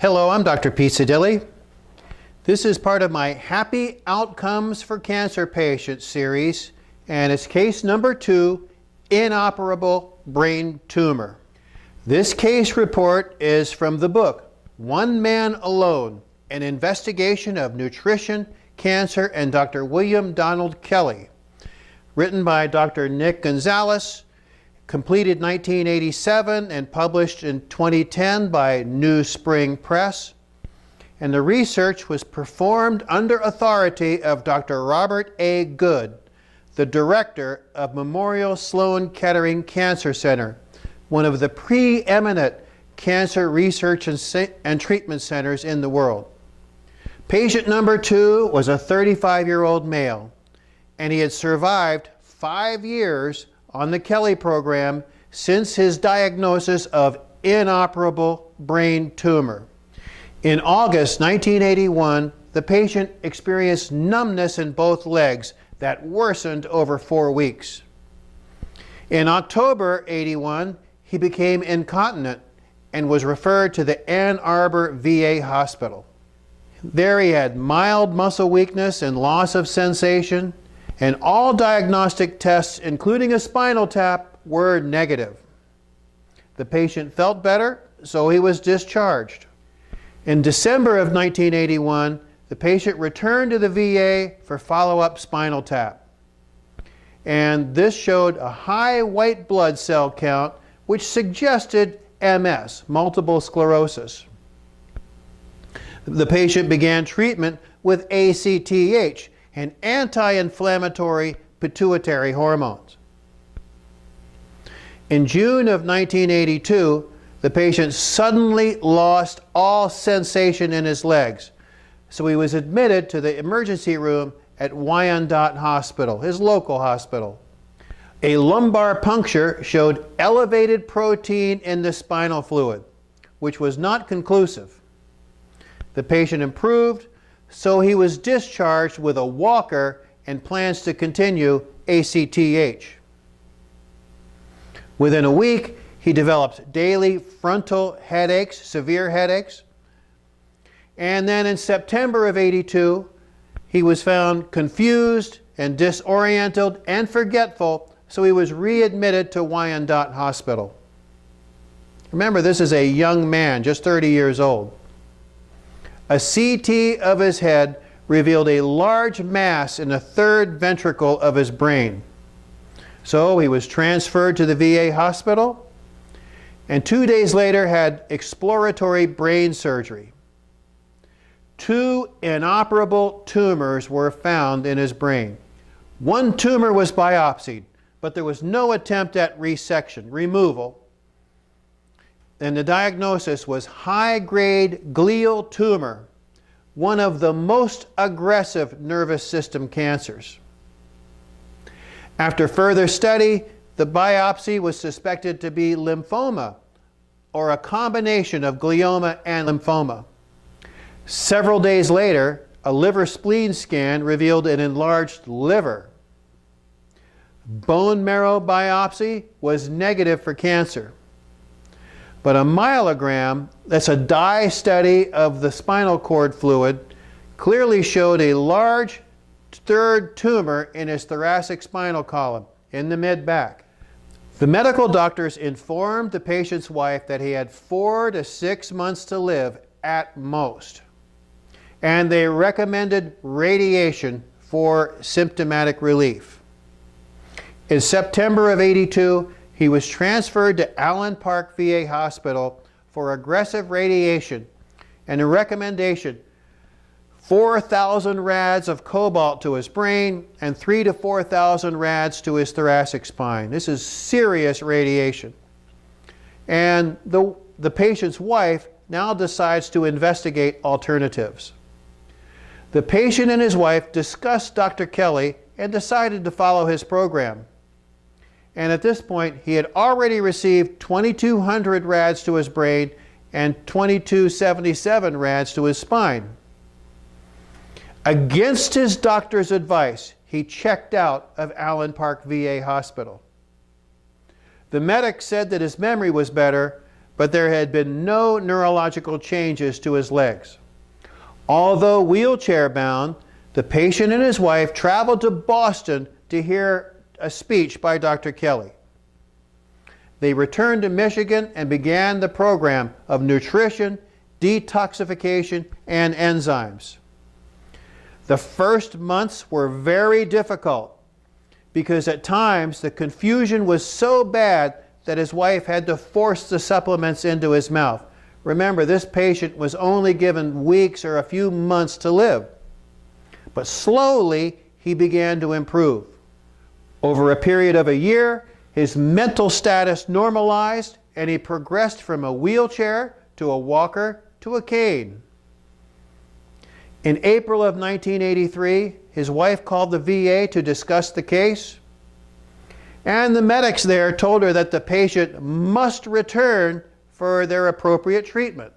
Hello, I'm Dr. Pizzadili. This is part of my Happy Outcomes for Cancer Patients series, and it's case number 2, inoperable brain tumor. This case report is from the book, One Man Alone, an investigation of nutrition, cancer, and Dr. William Donald Kelley, written by Dr. Nick Gonzalez, completed 1987 and published in 2010 by New Spring Press. And the research was performed under authority of Dr. Robert A. Good, the director of Memorial Sloan Kettering Cancer Center, one of the preeminent cancer research and treatment centers in the world. Patient number 2 was a 35-year-old male, and he had survived 5 years on the Kelley program since his diagnosis of inoperable brain tumor. In August 1981, the patient experienced numbness in both legs that worsened over 4 weeks. In October 81, he became incontinent and was referred to the Ann Arbor VA hospital. There he had mild muscle weakness and loss of sensation, and all diagnostic tests, including a spinal tap, were negative. The patient felt better, so he was discharged. In December of 1981, the patient returned to the VA for follow-up spinal tap. And this showed a high white blood cell count, which suggested MS, multiple sclerosis. The patient began treatment with ACTH, and anti-inflammatory pituitary hormones. In June of 1982, the patient suddenly lost all sensation in his legs, so he was admitted to the emergency room at Wyandotte Hospital, his local hospital. A lumbar puncture showed elevated protein in the spinal fluid, which was not conclusive. The patient improved, so he was discharged with a walker and plans to continue ACTH. Within a week, he developed daily frontal headaches, severe headaches. And then in September of '82, he was found confused and disoriented and forgetful, so he was readmitted to Wyandotte Hospital. Remember, this is a young man, just 30 years old. A CT of his head revealed a large mass in the third ventricle of his brain. So he was transferred to the VA hospital, and 2 days later had exploratory brain surgery. 2 inoperable tumors were found in his brain. One tumor was biopsied, but there was no attempt at resection, removal. And the diagnosis was high-grade glial tumor, one of the most aggressive nervous system cancers. After further study, the biopsy was suspected to be lymphoma, or a combination of glioma and lymphoma. Several days later, a liver spleen scan revealed an enlarged liver. Bone marrow biopsy was negative for cancer. But a myelogram, that's a dye study of the spinal cord fluid, clearly showed a large third tumor in his thoracic spinal column, in the mid-back. The medical doctors informed the patient's wife that he had 4 to 6 months to live at most. And they recommended radiation for symptomatic relief. In September of '82, he was transferred to Allen Park VA Hospital for aggressive radiation and a recommendation: 4,000 rads of cobalt to his brain and 3,000 to 4,000 rads to his thoracic spine. This is serious radiation. And the patient's wife now decides to investigate alternatives. The patient and his wife discussed Dr. Kelley and decided to follow his program. And at this point, he had already received 2,200 rads to his brain and 2,277 rads to his spine. Against his doctor's advice, he checked out of Allen Park VA Hospital. The medic said that his memory was better, but there had been no neurological changes to his legs. Although wheelchair-bound, the patient and his wife traveled to Boston to hear a speech by Dr. Kelley. They returned to Michigan and began the program of nutrition, detoxification, and enzymes. The first months were very difficult because at times the confusion was so bad that his wife had to force the supplements into his mouth. Remember, this patient was only given weeks or a few months to live. But slowly, he began to improve. Over a period of a year, his mental status normalized, and he progressed from a wheelchair to a walker to a cane. In April of 1983, his wife called the VA to discuss the case, and the medics there told her that the patient must return for their appropriate treatment.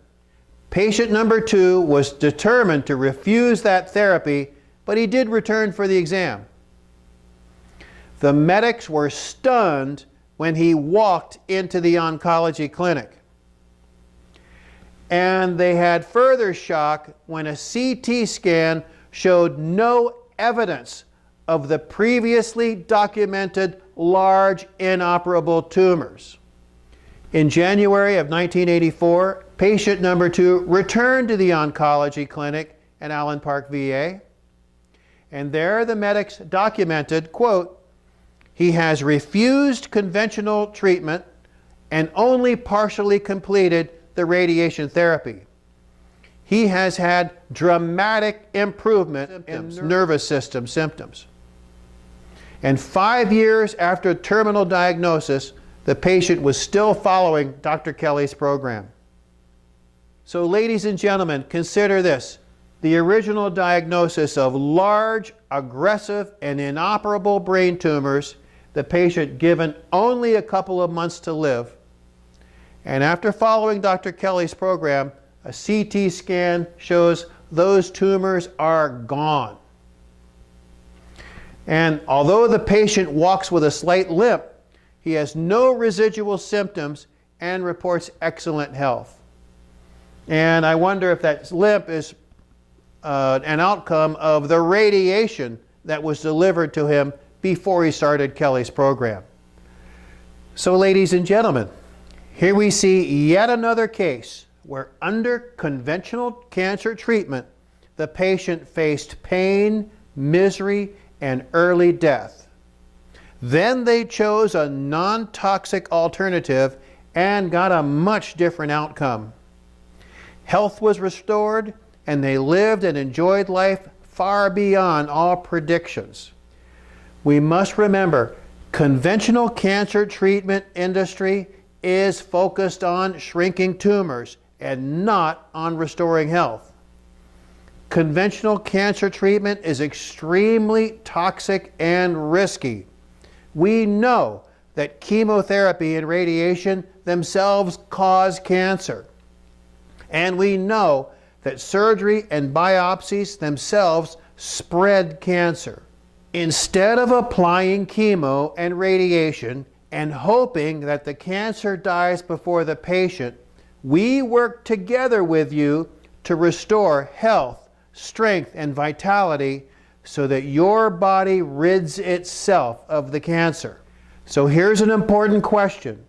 Patient number 2 was determined to refuse that therapy, but he did return for the exam. The medics were stunned when he walked into the oncology clinic. And they had further shock when a CT scan showed no evidence of the previously documented large inoperable tumors. In January of 1984, patient number 2 returned to the oncology clinic at Allen Park, VA. And there the medics documented, quote, "He has refused conventional treatment and only partially completed the radiation therapy. He has had dramatic improvement in nervous system symptoms." And 5 years after terminal diagnosis, the patient was still following Dr. Kelley's program. So ladies and gentlemen, consider this. The original diagnosis of large, aggressive, and inoperable brain tumors, the patient given only a couple of months to live. And after following Dr. Kelley's program, a CT scan shows those tumors are gone. And although the patient walks with a slight limp, he has no residual symptoms and reports excellent health. And I wonder if that limp is an outcome of the radiation that was delivered to him before he started Kelley's program. So ladies and gentlemen, here we see yet another case where under conventional cancer treatment, the patient faced pain, misery, and early death. Then they chose a non-toxic alternative and got a much different outcome. Health was restored, and they lived and enjoyed life far beyond all predictions. We must remember, conventional cancer treatment industry is focused on shrinking tumors and not on restoring health. Conventional cancer treatment is extremely toxic and risky. We know that chemotherapy and radiation themselves cause cancer. And we know that surgery and biopsies themselves spread cancer. Instead of applying chemo and radiation and hoping that the cancer dies before the patient, we work together with you to restore health, strength, and vitality so that your body rids itself of the cancer. So here's an important question.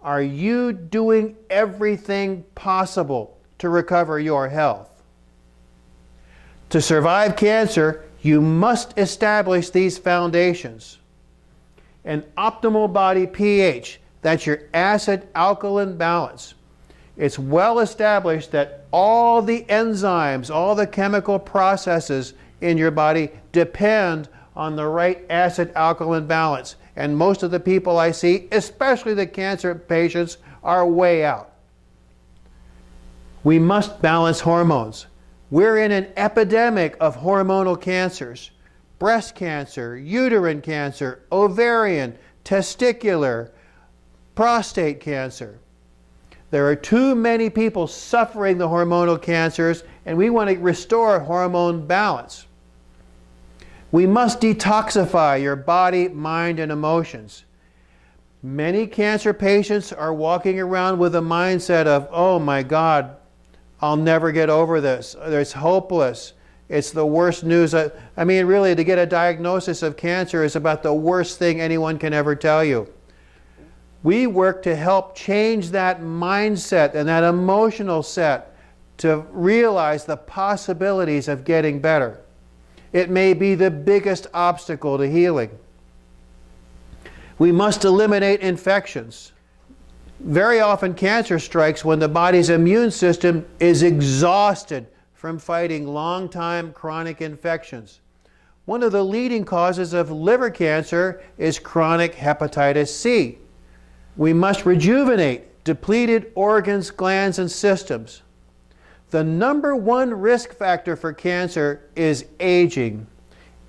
Are you doing everything possible to recover your health? To survive cancer, you must establish these foundations. An optimal body pH, that's your acid-alkaline balance. It's well established that all the enzymes, all the chemical processes in your body depend on the right acid-alkaline balance. And most of the people I see, especially the cancer patients, are way out. We must balance hormones. We're in an epidemic of hormonal cancers. Breast cancer, uterine cancer, ovarian, testicular, prostate cancer. There are too many people suffering the hormonal cancers, and we want to restore hormone balance. We must detoxify your body, mind, and emotions. Many cancer patients are walking around with a mindset of, oh my God, I'll never get over this. It's hopeless. It's the worst news. I mean, really, to get a diagnosis of cancer is about the worst thing anyone can ever tell you. We work to help change that mindset and that emotional set to realize the possibilities of getting better. It may be the biggest obstacle to healing. We must eliminate infections. Very often cancer strikes when the body's immune system is exhausted from fighting long-time chronic infections. One of the leading causes of liver cancer is chronic hepatitis C. We must rejuvenate depleted organs, glands, and systems. The #1 risk factor for cancer is aging.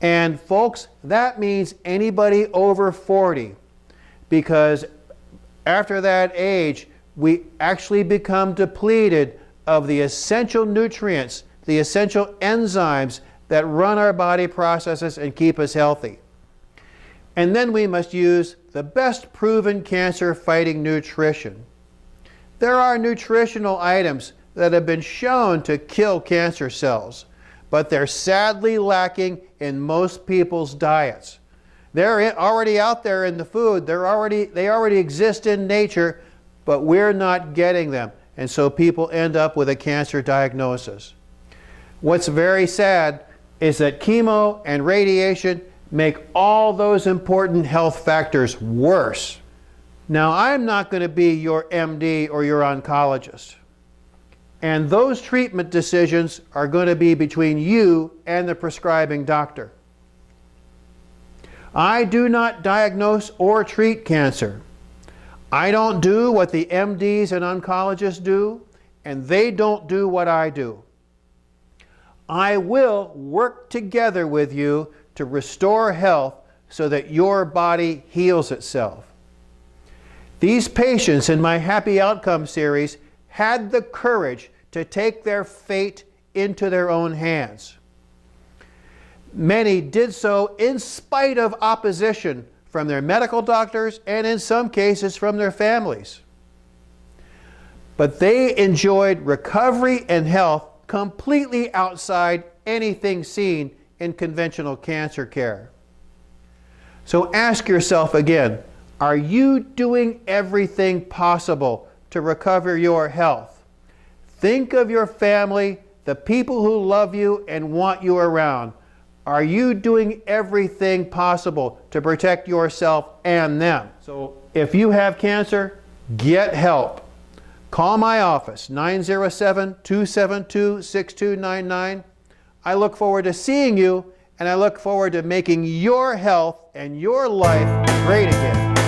And folks, that means anybody over 40, because after that age, we actually become depleted of the essential nutrients, the essential enzymes that run our body processes and keep us healthy. And then we must use the best proven cancer-fighting nutrition. There are nutritional items that have been shown to kill cancer cells, but they're sadly lacking in most people's diets. They're already out there in the food. They already exist in nature, but we're not getting them. And so people end up with a cancer diagnosis. What's very sad is that chemo and radiation make all those important health factors worse. Now, I'm not going to be your MD or your oncologist. And those treatment decisions are going to be between you and the prescribing doctor. I do not diagnose or treat cancer. I don't do what the MDs and oncologists do, and they don't do what I do. I will work together with you to restore health so that your body heals itself. These patients in my Happy Outcome series had the courage to take their fate into their own hands. Many did so in spite of opposition from their medical doctors and in some cases from their families. But they enjoyed recovery and health completely outside anything seen in conventional cancer care. So ask yourself again, are you doing everything possible to recover your health? Think of your family, the people who love you and want you around. Are you doing everything possible to protect yourself and them? So if you have cancer, get help. Call my office, 907-272-6299. I look forward to seeing you, and I look forward to making your health and your life great again.